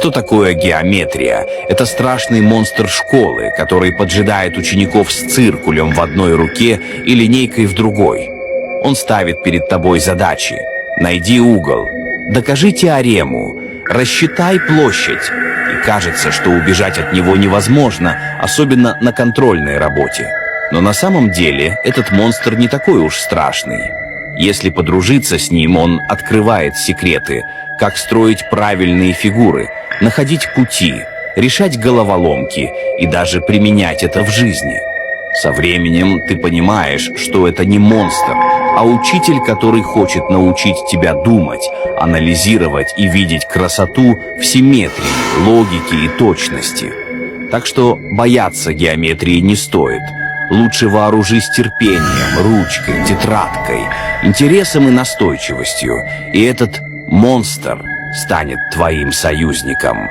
Что такое геометрия? Это страшный монстр школы, который поджидает учеников с циркулем в одной руке и линейкой в другой. Он ставит перед тобой задачи. Найди угол, докажи теорему, рассчитай площадь. И кажется, что убежать от него невозможно, особенно на контрольной работе. Но на самом деле этот монстр не такой уж страшный. Если подружиться с ним, он открывает секреты, как строить правильные фигуры, находить пути, решать головоломки и даже применять это в жизни. Со временем ты понимаешь, что это не монстр, а учитель, который хочет научить тебя думать, анализировать и видеть красоту в симметрии, логике и точности. Так что бояться геометрии не стоит. Лучше вооружись терпением, ручкой, тетрадкой, интересом и настойчивостью, и этот монстр станет твоим союзником.